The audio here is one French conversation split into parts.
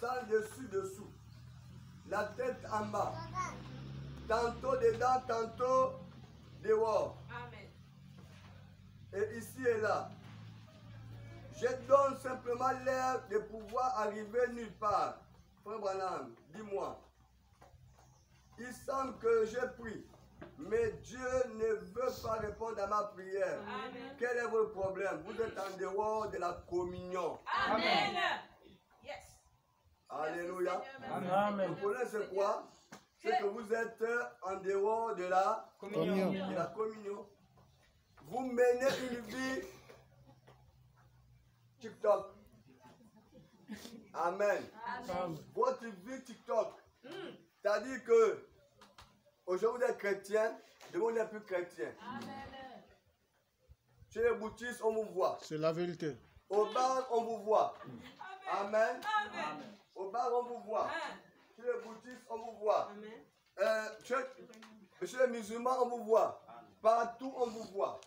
sans dessus-dessous. La tête en bas. Tantôt dedans, tantôt dehors. Amen. Et ici et là. Je donne simplement l'air de pouvoir arriver nulle part. Frère Branham, dis-moi. Il semble que j'ai pris, mais Dieu ne veut pas répondre à ma prière. Amen. Quel est votre problème? Vous êtes en dehors de la communion. Amen. Yes. Alléluia. Amen. Le problème c'est quoi? C'est que vous êtes en dehors de la communion. Vous menez une vie TikTok. Amen. Amen. Votre vie TikTok. C'est-à-dire que aujourd'hui vous êtes chrétien, demain vous n'êtes plus chrétien. Amen. Chez les boutistes, on vous voit. C'est la vérité. Au bar, on vous voit. Amen. Amen. Au bar, on vous voit. Chez les boutistes, on vous voit. Amen. Chez les musulmans, on vous voit. Partout, on vous voit.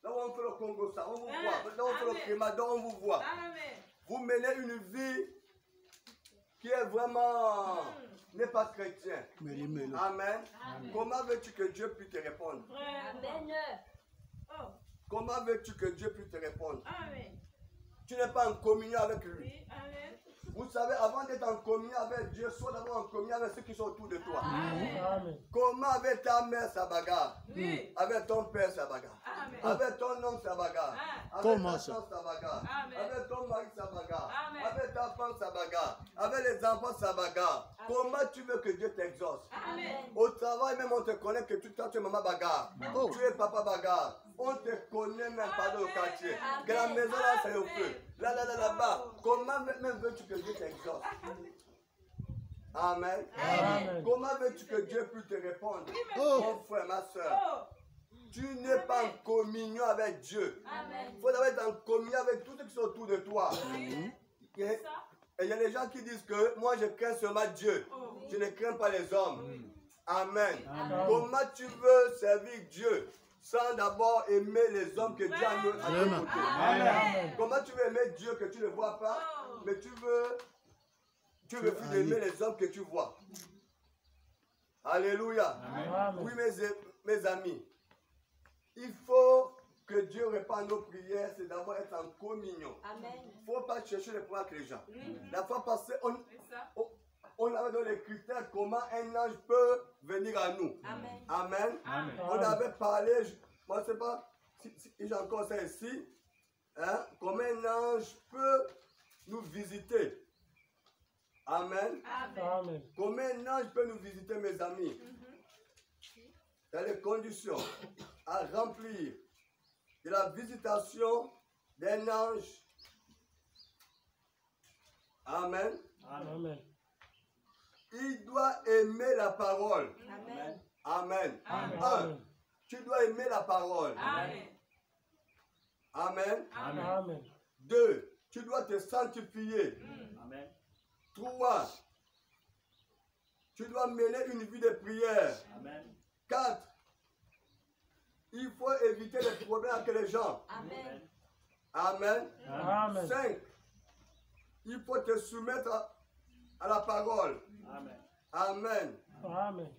Là où on fait le Congo, ça, on vous voit. Là où on fait le Crémador, on vous voit. Amen. Vous menez une vie qui est vraiment n'est pas chrétien. Amen. Comment veux-tu que Dieu puisse te répondre? Amen. Oh. Comment veux-tu que Dieu puisse te répondre? Amen. Tu n'es pas en communion avec lui. Oui. Amen. Vous savez, avant d'être en communion avec Dieu, sois d'abord en communion avec ceux qui sont autour de toi. Amen. Comment avec ta mère, ça bagarre? Oui. Avec ton père, ça bagarre. Amen. Avec ton homme, ça bagarre. Avec Comment ta ça? soeur, ça bagarre. Amen. Avec ton mari, ça bagarre. Amen. Avec ta femme, ça bagarre. Avec les enfants, ça bagarre. Comment tu veux que Dieu t'exauce? Amen. Au travail, même on te connaît que tu es maman bagarre. Oh. Tu es papa bagarre. On te connaît même pas dans le quartier. Amen. Que la maison là, c'est au feu. Amen. Là-bas. Comment même veux-tu que Dieu t'exauce? Amen. Amen. Comment veux-tu que Dieu puisse te répondre? Oh. Mon frère, ma soeur. Oh. Tu n'es pas en communion avec Dieu. Amen. Il faut d'abord être en communion avec tous ceux qui sont autour de toi. Oui. Et C'est ça. il y a des gens qui disent que moi je crains seulement Dieu. Oh. Je ne crains pas les hommes. Amen. Amen. Comment tu veux servir Dieu sans d'abord aimer les hommes que Dieu a mis à tes Amen. côtés? Amen. Comment tu veux aimer Dieu que tu ne vois pas, Oh. mais tu refuses d'aimer les hommes que tu vois? Alléluia. Amen. Oui, mes amis, il faut que Dieu réponde à nos prières, c'est d'abord être en communion. Amen. Il ne faut pas chercher les problèmes avec les gens. Oui. La fois passée, C'est ça. on avait dans les critères comment un ange peut venir à nous. Amen. Amen. Amen. On avait parlé, moi je ne sais pas si j'ai encore ça ici, hein, comment un ange peut nous visiter. Amen. Amen. Comment un ange peut nous visiter, mes amis? Il y a les conditions à remplir de la visitation d'un ange. Amen. Amen. Il doit aimer la parole. Amen. Amen. Amen. Un, tu dois aimer la parole. Amen. Amen. Amen. Amen. Deux, tu dois te sanctifier. Amen. Trois, tu dois mener une vie de prière. Amen. 4. Il faut éviter les problèmes avec les gens. Amen. Amen. Amen. 5. Il faut te soumettre à la parole. Amen. Amen. Amen.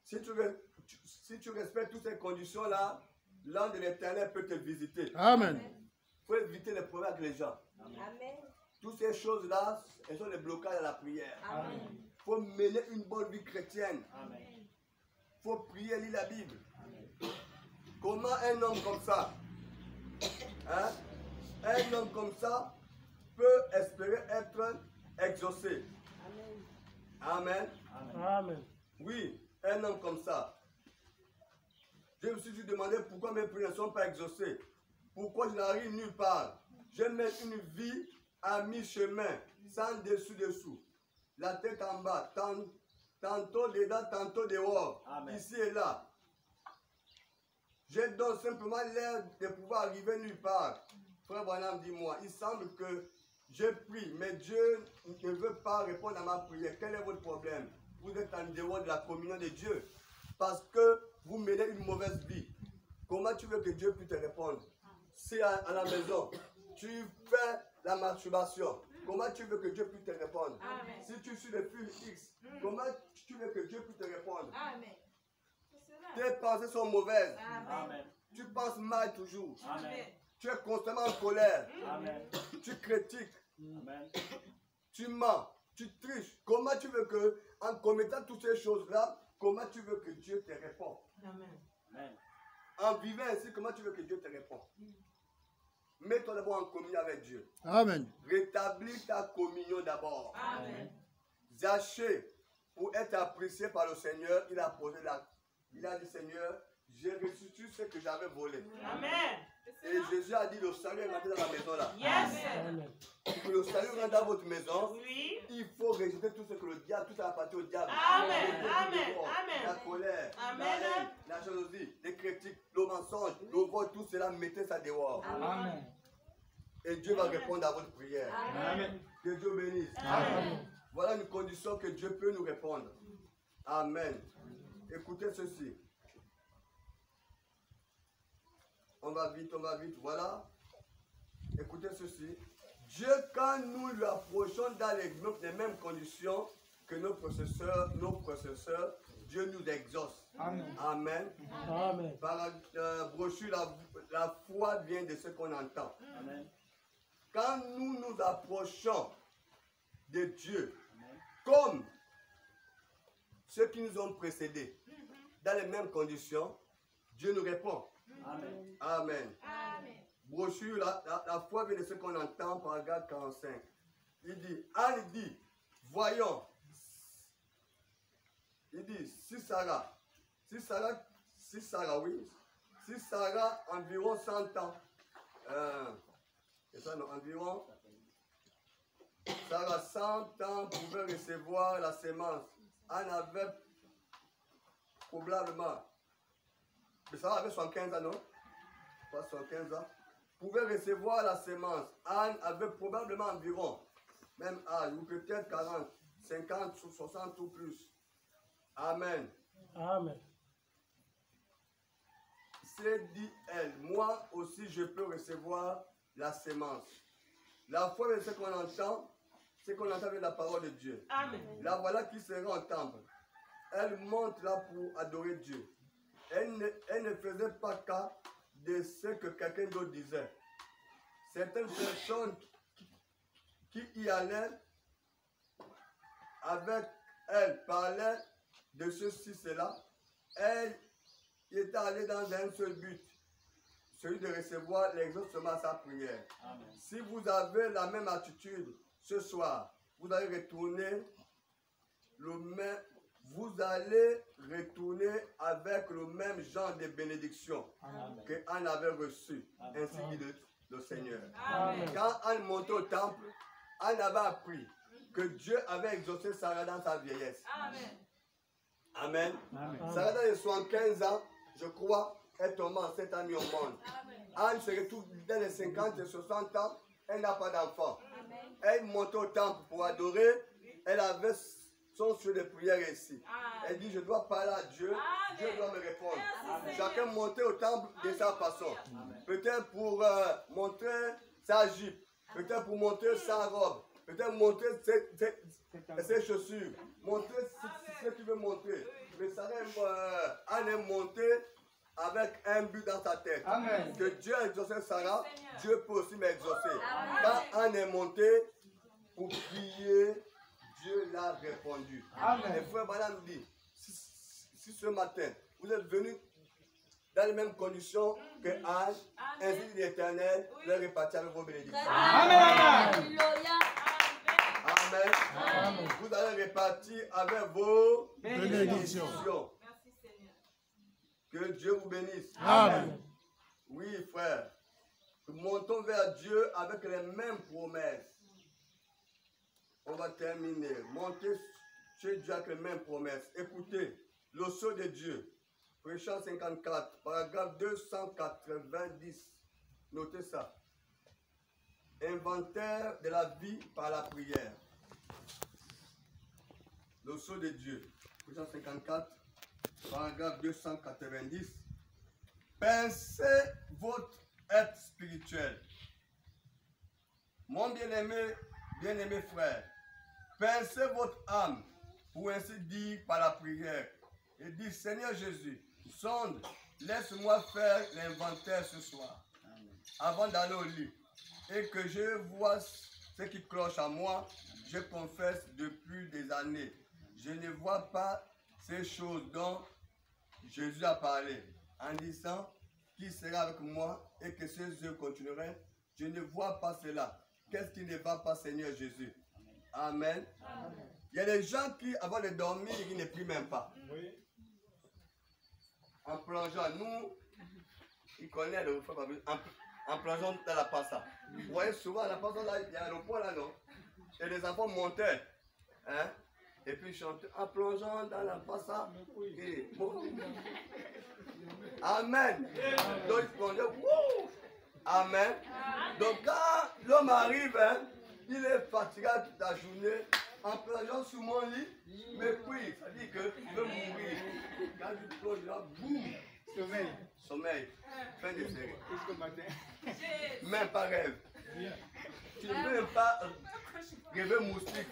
Si tu respectes toutes ces conditions-là, l'ange de l'Éternel peut te visiter. Amen. Il faut éviter les problèmes avec les gens. Amen. Toutes ces choses-là, elles sont des blocages à la prière. Amen. Il faut mener une bonne vie chrétienne. Amen. Il faut prier, lire la Bible. Comment un homme comme ça, hein, un homme comme ça peut espérer être exaucé? Amen. Amen. Oui, un homme comme ça. Je me suis demandé pourquoi mes prières ne sont pas exaucées. Pourquoi je n'arrive nulle part. Je mets une vie à mi-chemin, sans dessous-dessous. La tête en bas, tantôt dedans, tantôt dehors. Amen. Ici et là. Je donne simplement l'air de pouvoir arriver nulle part. Frère Branham, dis-moi, il semble que je prie, mais Dieu ne veut pas répondre à ma prière. Quel est votre problème? Vous êtes en dehors de la communion de Dieu. Parce que vous menez une mauvaise vie. Comment tu veux que Dieu puisse te répondre? Si à la maison, tu fais la masturbation, comment tu veux que Dieu puisse te répondre? Amen. Si tu suis le film X, comment tu veux que Dieu puisse te répondre? Amen. C'est cela. Tes pensées sont mauvaises. Amen. Tu penses mal toujours. Amen. Tu es constamment en colère. Amen. Tu critiques. Amen. Tu mens. Tu triches. Comment tu veux que, en commettant toutes ces choses-là, comment tu veux que Dieu te réponde? Amen. Amen. En vivant ainsi, comment tu veux que Dieu te réponde? Mets-toi d'abord en communion avec Dieu. Amen. Rétablis ta communion d'abord. Amen. Zaché, pour être apprécié par le Seigneur, il a posé il a dit, Seigneur, j'ai restitué ce que j'avais volé. Amen. Et Jésus a dit, le salut est rentré dans la maison là. Yes. Amen. Pour que le salut rentre dans votre maison, Oui. il faut rejeter tout ce que le diable, tout ça appartient au diable. Amen. Le Amen. désordre, Amen. La colère, Amen. la haine, la jalousie, les critiques, le mensonge, le vol, tout cela, mettez ça dehors. Amen. Et Dieu va répondre à votre prière. Amen. Que Dieu bénisse. Amen. Voilà une condition que Dieu peut nous répondre. Amen. Écoutez ceci. On va vite, voilà. Écoutez ceci. Dieu, quand nous lui approchons dans les mêmes conditions que nos processeurs, Dieu nous exauce. Amen. Amen. Amen. Par brochure, la foi vient de ce qu'on entend. Amen. Quand nous nous approchons de Dieu, comme ceux qui nous ont précédés, dans les mêmes conditions, Dieu nous répond. Amen. Amen. Amen. Brochure, la foi vient de ce qu'on entend, paragraphe 45. Il dit, Anne dit, voyons. Il dit, si Sarah, environ 100 ans, c'est ça, non, environ, Sarah 100 ans pouvait recevoir la sémence. Anne avait probablement, mais Sarah avait 75 ans, non? Pas 75 ans. Pouvait recevoir la sémence. Anne avait probablement environ, même âge, ou peut-être 40, 50, 60 ou plus. Amen. Amen. C'est dit elle, moi aussi je peux recevoir la sémence. La foi de ce qu'on entend, c'est qu'on entend avec la parole de Dieu. Amen. La voilà qui sera au temple. Elle monte là pour adorer Dieu. Elle ne faisait pas cas de ce que quelqu'un d'autre disait. Certaines personnes qui y allaient avec elle parlaient de ceci, cela. Elle était allée dans un seul but, celui de recevoir l'exaucement à sa prière. Amen. Si vous avez la même attitude ce soir, vous allez retourner avec le même genre de bénédiction Amen. que Anne avait reçu, Amen. ainsi dit le Seigneur. Amen. Quand Anne montait au temple, Anne avait appris que Dieu avait exaucé Sarah dans sa vieillesse. Amen. Amen. Amen. Sarah dans les 75 ans, je crois, est tombée enceinte à mis au monde. Amen. Anne se retrouve dans les 50 et 60 ans, elle n'a pas d'enfant. Amen. Elle montait au temple pour adorer, elle avait son sujet de prière ici. Elle Amen. dit, je dois parler à Dieu, Amen. Dieu doit me répondre. Merci, Chacun Seigneur. montait au temple de sa façon. Amen. Peut-être pour montrer sa jupe, peut-être pour montrer sa robe, peut-être montrer ses chaussures, montrer ce qu'il veut montrer. Mais Anne est montée avec un but dans sa tête. Amen. Que Dieu a exaucé Sarah, Dieu peut aussi m'exaucer. Amen. Quand Anne est montée pour prier, Dieu l'a répondu. Amen. Et frère Madame dit, si ce matin, vous êtes venus dans les mêmes conditions que Anne, ainsi dit l'Éternel, vous allez repartir avec vos bénédictions. Amen. Alléluia. Amen. Amen. Vous allez repartir avec vos Bénédictions. bénédictions. Merci, Seigneur. Que Dieu vous bénisse. Amen. Oui, frère. Montons vers Dieu avec les mêmes promesses. On va terminer. Montez chez Dieu avec les mêmes promesses. Écoutez, le sceau de Dieu. Prêchant 54, paragraphe 290. Notez ça. Inventaire de la vie par la prière. Le sceau de Dieu. Prêchant 54, paragraphe 290. Pincez votre être spirituel. Mon bien-aimé frère, pincez votre âme, pour ainsi dire par la prière, et dites, Seigneur Jésus, sonde, laisse-moi faire l'inventaire ce soir, avant d'aller au lit, et que je vois ce qui cloche à moi. Je confesse depuis des années, je ne vois pas ces choses dont Jésus a parlé, en disant qu'il sera avec moi et que ses yeux continueraient. Je ne vois pas cela. Qu'est-ce qui ne va pas, Seigneur Jésus? Amen. Amen. Il y a des gens qui, avant de dormir, ils ne prient même pas. Oui. En plongeant, nous, ils connaissent le en plongeant dans la passa. Vous voyez souvent, la passa, là, il y a le point là, non? Et les enfants montaient. Hein? Et puis ils chantaient en plongeant dans la passa. Et Amen. Donc ils plongeaient. Wouh! Amen. Donc quand l'homme arrive, hein, il est fatigué toute la journée, en plongeant sur mon lit, mais puis, ça dit qu'il veut mourir. Quand je plonge là, boum! Sommeil. Sommeil. Fin de série. Jusqu'au matin. Même pas rêve. Tu ne peux même pas rêver moustique.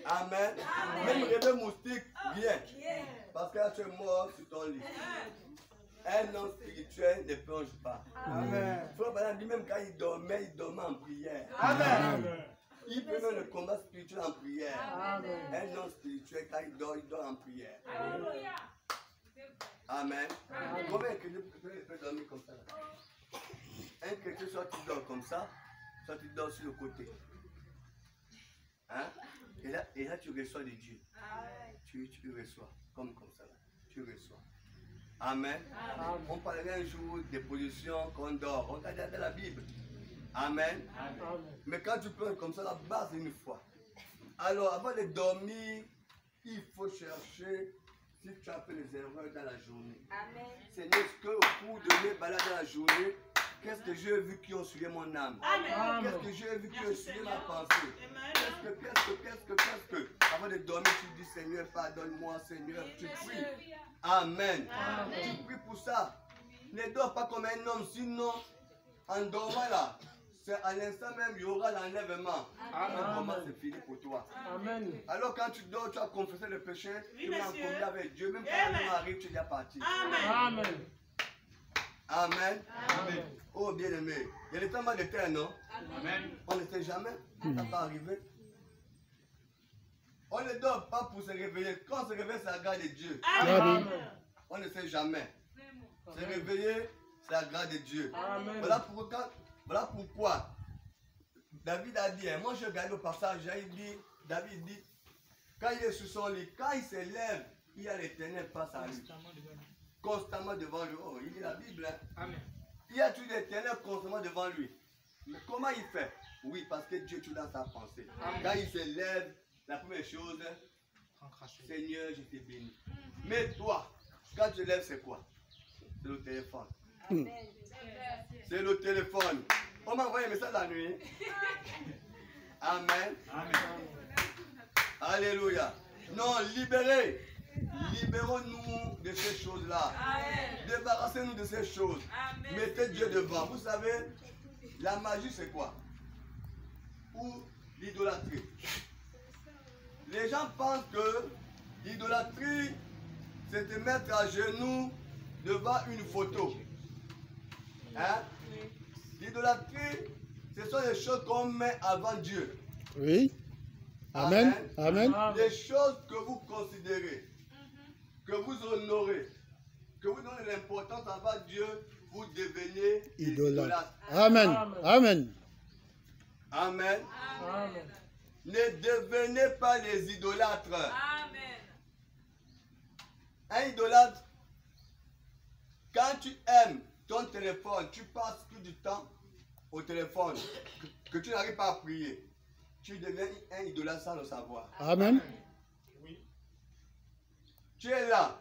Amen. Même rêver moustique, bien. Parce que là, tu es mort sur ton lit. Un homme spirituel ne plonge pas. Amen. Frère Branham dit même quand il dormait en prière. Amen. Il peut même le combat spirituel en prière. Amen. Un homme spirituel, quand il dort en prière. Alléluia. Amen. Combien de chrétiens peuvent dormir comme ça? Un chrétien, soit tu dors comme ça, soit tu dors sur le côté. Hein? Et là, tu reçois de Dieu. Tu reçois, comme ça. Là. Tu reçois. Amen. Amen. On parlerait un jour des positions qu'on dort. On regarde dans la Bible. Amen. Amen. Mais quand tu plonges comme ça, la base une fois. Alors, avant de dormir, il faut chercher si tu as fait les erreurs dans la journée. Amen. Seigneur, est-ce qu'au cours de mes balades dans la journée, qu'est-ce que j'ai vu qui ont suivi mon âme? Qu'est-ce que j'ai vu qui ont suivi ma pensée? Qu'est-ce que avant de dormir, tu dis Seigneur, pardonne-moi, Seigneur, tu pries. Amen. Amen. Tu pries pour ça. Ne dors pas comme un homme, sinon, en dormant là, c'est à l'instant même, il y aura l'enlèvement. Comment c'est fini pour toi. Amen. Alors quand tu dors, tu as confessé le péché, tu vas en communion avec Dieu, même quand le arrive, tu es déjà parti. Amen. Amen. Amen. Oh bien-aimé, il y a des temps de terre, non? Amen. On ne sait jamais, ça ne va pas arriver. On ne dort pas pour se réveiller. Quand on se réveille, c'est la grâce de Dieu. Amen. On ne sait jamais. Se réveiller, c'est la grâce de Dieu. Amen. Voilà pourquoi David a dit, moi je regarde au passage, David dit, quand il est sur son lit, quand il se lève, il y a l'Éternel face à lui. Constamment devant lui. Oh, il lit la Bible. Hein? Amen. Il y a tout l'Éternel constamment devant lui. Mais comment il fait? Oui, parce que Dieu est tout dans sa pensée. Amen. Quand il se lève, la première chose, Seigneur, je t'ai béni. Mais toi, quand tu te lèves, c'est quoi? C'est le téléphone. Amen. C'est le téléphone. On m'a envoyé un message la nuit. Amen. Amen. Alléluia. Non, libérez. Libérons-nous de ces choses-là. Débarrassez-nous de ces choses. Amen. Mettez Dieu devant. Vous savez, la magie, c'est quoi? Ou l'idolâtrie. Les gens pensent que l'idolâtrie, c'est de mettre à genoux devant une photo. Hein? L'idolâtrie, ce sont les choses qu'on met avant Dieu. Oui. Amen. Amen. Les choses que vous considérez, que vous honorez, que vous donnez l'importance avant Dieu, vous devenez idolâtre. Amen. Amen. Amen. Amen. Ne devenez pas les idolâtres. Amen. Un idolâtre, quand tu aimes ton téléphone, tu passes plus du temps au téléphone, que tu n'arrives pas à prier, tu deviens un idolâtre sans le savoir. Amen. Oui. Tu es là,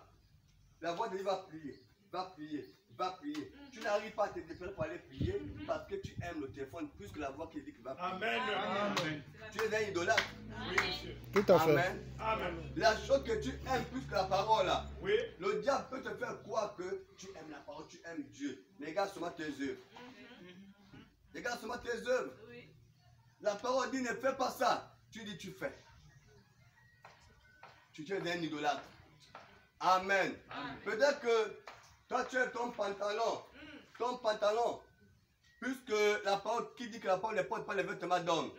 la voix de Dieu va prier, va prier, va prier. Tu n'arrives pas à te déplacer pour aller prier parce que tu aimes le téléphone plus que la voix qui dit que va prier. Amen. Amen. Tu es un idolâtre. Oui, monsieur. Tout à fait. Amen. Amen. La chose que tu aimes plus que la parole là. Oui. Le diable peut te faire croire que tu aimes la parole, tu aimes Dieu. Mais regarde seulement tes œuvres. Regarde seulement tes œuvres. Oui. La parole dit ne fais pas ça. Tu dis tu fais. Tu es un idolâtre. Amen. Amen. Peut-être que toi tu as ton pantalon. Ton pantalon. Puisque la parole qui dit que la parole ne porte pas les vêtements d'homme.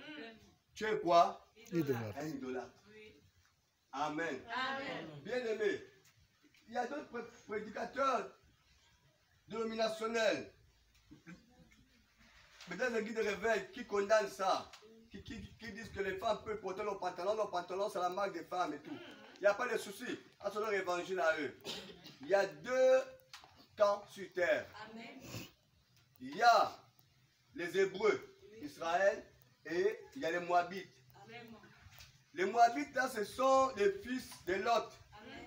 Tu es quoi? Idolâtre. Un idolâtre. Oui. Amen. Amen. Bien aimé. Il y a d'autres prédicateurs dénominationnels. Peut-être les guides de réveil qui condamnent ça. Qui disent que les femmes peuvent porter leurs pantalons. Leurs pantalons, c'est la marque des femmes et tout. Il n'y a pas de souci. À leur évangile à eux. Il y a deux camps sur terre. Amen. Il y a les Hébreux, Israël, et il y a les Moabites. Amen. Les Moabites, là, ce sont les fils de Lot. Amen.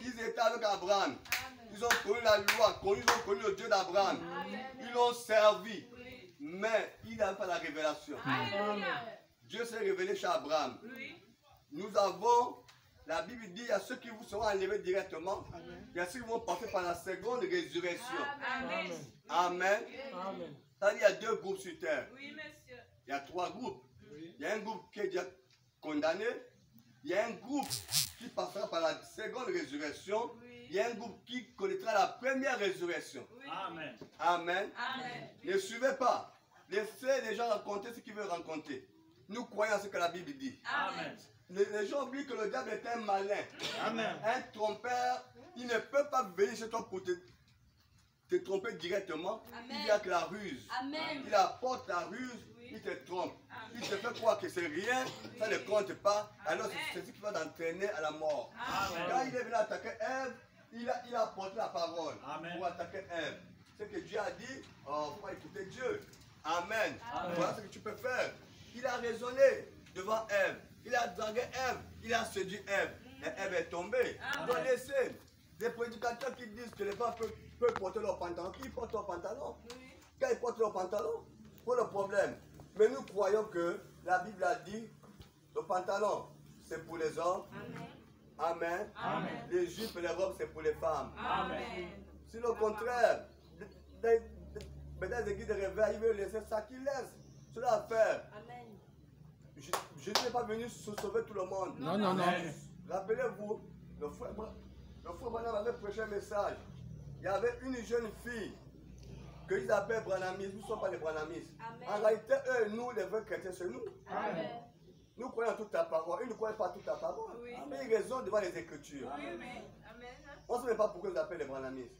Ils étaient avec Abraham. Amen. Ils ont connu la loi, ils ont connu le Dieu d'Abraham. Amen. Ils l'ont servi. Oui. Mais il n'avait pas la révélation. Alléluia. Dieu s'est révélé chez Abraham. Oui. Nous avons, la Bible dit, il y a ceux qui vous seront enlevés directement. Il y a ceux qui vont passer par la seconde résurrection. Amen. Amen. Amen. C'est-à-dire, il y a deux groupes sur terre. Oui, monsieur. Il y a trois groupes. Il y a un groupe qui est déjà condamné. Il y a un groupe qui passera par la seconde résurrection. Oui. Il y a un groupe qui connaîtra la première résurrection. Oui. Amen. Amen. Amen. Ne suivez pas. Laissez les gens raconter ce qu'ils veulent raconter. Nous croyons à ce que la Bible dit. Amen. Les gens oublient que le diable est un malin. Amen. Un trompeur, il ne peut pas venir chez toi pour te tromper directement. Amen. Il y a que la ruse. Amen. Il apporte la ruse, il te trompe. Il te fait croire que c'est rien, ça ne compte pas. Alors c'est ce qui va t'entraîner à la mort. Amen. Quand il est venu attaquer Ève, il a apporté la parole Amen. pour attaquer Ève. Ce que Dieu a dit, oh, il faut écouter Dieu. Amen. Amen. Voilà ce que tu peux faire. Il a raisonné devant Ève. Il a dragué Ève. Il a séduit Ève. Et Ève est tombée. Amen. Donc laissez des prédicateurs qui disent que les femmes peuvent porter leurs pantalons. Qui portent leurs pantalons? Oui. Quand ils portent leurs pantalons, pas le problème. Mais nous croyons que la Bible a dit le pantalon, c'est pour les hommes. Amen. Amen. Amen. Les jupes et les robes, c'est pour les femmes. Amen. Si le contraire, dans les églises de réveil, ils veulent laisser ça qu'ils laissent. C'est leur affaire. Amen. Jésus n'est pas venu sauver tout le monde. Non, non, non. Amen. Rappelez-vous, le frère Branham avait prêché un message. Il y avait une jeune fille qu'ils appellent Branhamistes. Nous ne sommes pas les Branhamistes. Amen. En réalité, eux et nous, les vrais chrétiens, c'est nous. Amen. Nous croyons toute ta parole. Ils ne croient pas toute ta parole. Oui. Mais ils raisonnent devant les Écritures. Oui, mais. Amen. On ne sait même pas pourquoi ils appellent les Branhamistes.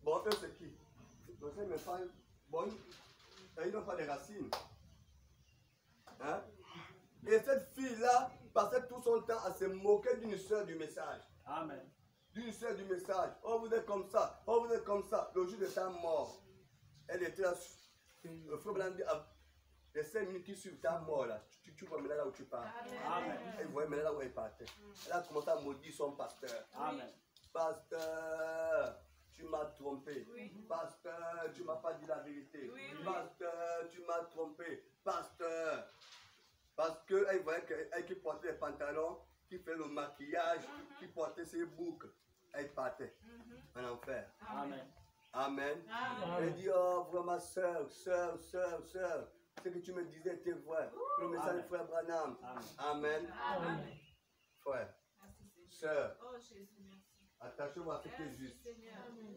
Bon, eux, c'est qui? On ne sait même pas. Bon, ils n'ont pas de racines. Hein? Et cette fille-là passait tout son temps à se moquer d'une sœur du message. Amen. D'une sœur du message. Oh, vous êtes comme ça. Oh, vous êtes comme ça. Le jour de ta mort, elle était là. Le frère Blanc dit, les 5 minutes qui suivent ta mort, là, tu vois maintenant là où tu pars. Amen. Elle voyait maintenant là où elle partait. Elle a commencé à maudire son pasteur. Amen. Pasteur, tu m'as trompé. Oui. Pasteur, tu m'as pas dit la vérité. Oui, oui. Pasteur, tu m'as trompé. Pasteur. Parce qu'elle voyait qu'elle qui portait les pantalons, qui fait le maquillage, qui portait ses boucles, elle partait en enfer. Amen. Amen. Amen. Elle dit, oh, vraiment, sœur, ce que tu me disais était vrai. Le message Amen. du frère Branham. Amen. Amen. Amen. Frère, Merci, Seigneur. sœur, Oh, Jésus, merci. attachez-vous à ce qui est Merci, juste. Seigneur.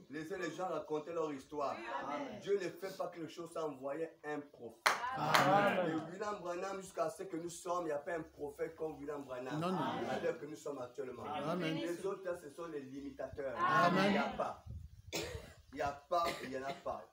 Laissez les gens raconter leur histoire. Amen. Dieu ne fait pas quelque chose sans envoyer un prophète. Amen. Et William Branham, jusqu'à ce que nous sommes, il n'y a pas un prophète comme William Branham. Non, non. À l'heure que nous sommes actuellement. Amen. Les autres, ce sont les limitateurs. Amen. Il n'y a pas. Il n'y a pas, il n'y en a pas.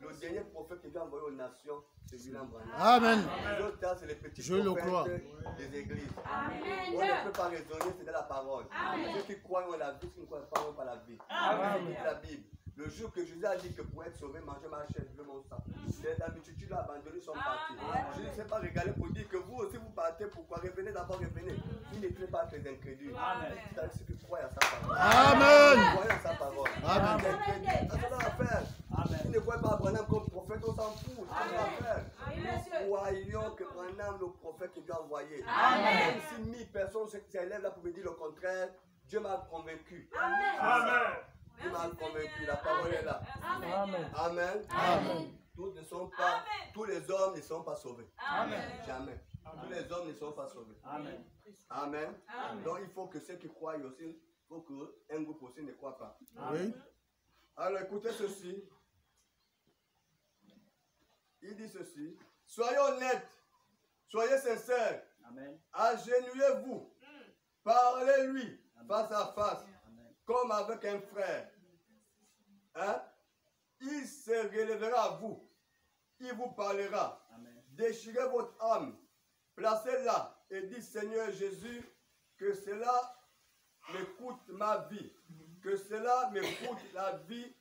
Le dernier prophète qui Dieu a envoyé aux nations, c'est William Branham. Amen. Les autres, c'est les petits Je le crois. prophètes des églises. Amen. On ne peut pas raisonner, c'est de la parole. Amen. Ceux qui croient ont la vie, ceux qui ne croient pas n'ont pas la vie. Amen. C'est la Bible. Le jour que Jésus a dit que pour être sauvé, manger ma chair, je mon sang. La multitude a abandonné son parti. Je ne sais pas regarder pour dire que vous aussi vous partez, pourquoi? Revenez d'abord, revenez. Il ne plaît pas que les incrédules. Amen. C'est ceux qui croient à sa parole. Amen. Croyez à sa parole. Amen. Les incrédules, c'est leur affaire. Amen. Ils ne croient pas à Branham comme prophète, on s'en fout. C'est leur affaire. Oui, Nous monsieur. croyons que Branham, le prophète que Dieu a envoyé. Amen. Même si 1000 personnes s'élèvent là pour me dire le contraire, Dieu m'a convaincu. Amen. Amen. qui m'a convaincu. La parole est là. Amen. Amen. Amen. Tous les hommes ne sont pas sauvés. Amen. Jamais. Tous les hommes ne sont pas sauvés. Amen. Amen. Amen. Donc il faut que ceux qui croient aussi, il faut qu'un groupe aussi ne croit pas. Oui. Alors écoutez ceci. Il dit ceci. Soyez honnêtes. Soyez sincères. Amen. Agenouillez-vous. Parlez-lui face à face. Comme avec un frère. Hein? Il se relèvera à vous. Il vous parlera. Amen. Déchirez votre âme. Placez-la et dites Seigneur Jésus que cela me coûte ma vie. Que cela me coûte la vie.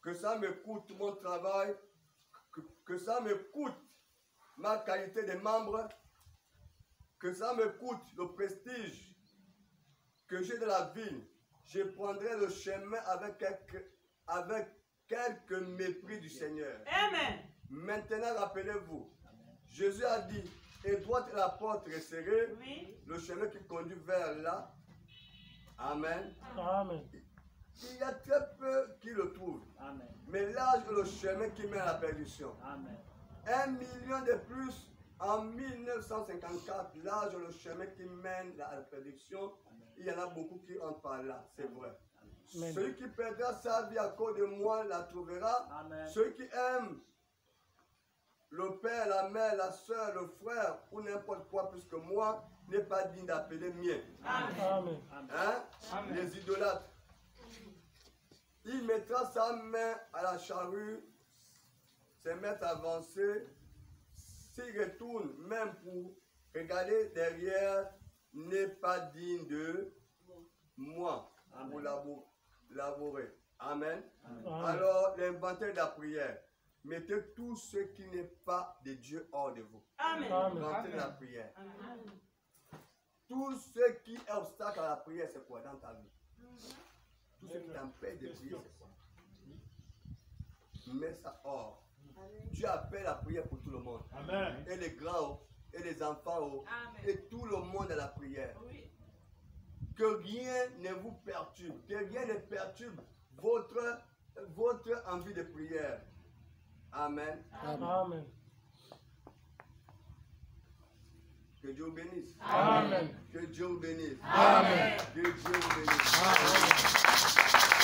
Que ça me coûte mon travail. Que ça me coûte ma qualité de membre. Que ça me coûte le prestige que j'ai de la ville. Je prendrai le chemin avec quelque mépris du Seigneur. Amen. Maintenant, rappelez-vous, Jésus a dit, étroite est la porte resserrée, Oui. le chemin qui conduit vers là. Amen. Amen. Il y a très peu qui le trouvent. Amen. Mais large est le chemin qui mène à la perdition. Amen. 1 million de plus en 1954, large est le chemin qui mène à la perdition. Il y en a beaucoup qui entrent par là, c'est vrai. Amen. Celui qui perdra sa vie à cause de moi la trouvera. Amen. Celui qui aime le père, la mère, la soeur, le frère ou n'importe quoi plus que moi n'est pas digne d'appeler mien. Amen. Hein? Les idolâtres. Il mettra sa main à la charrue, se mettre à avancer. S'il retourne, même pour regarder derrière, n'est pas digne de moi. Pour labourer. Amen. Amen. Alors, l'inventaire de la prière. Mettez tout ce qui n'est pas de Dieu hors de vous. Amen. Amen. L'inventaire de la prière. Amen. Tout ce qui est obstacle à la prière, c'est quoi dans ta vie? Tout ce qui t'empêche de prier, c'est quoi? Mets ça hors. Dieu appelle la prière pour tout le monde. Amen. Et les grands, et les enfants, Amen. et tout le monde à la prière. Oui. Que rien ne vous perturbe, que rien ne perturbe votre envie de prière. Amen. Amen. Que Dieu vous bénisse. Amen. Que Dieu vous bénisse. Amen. Que Dieu vous bénisse. Amen.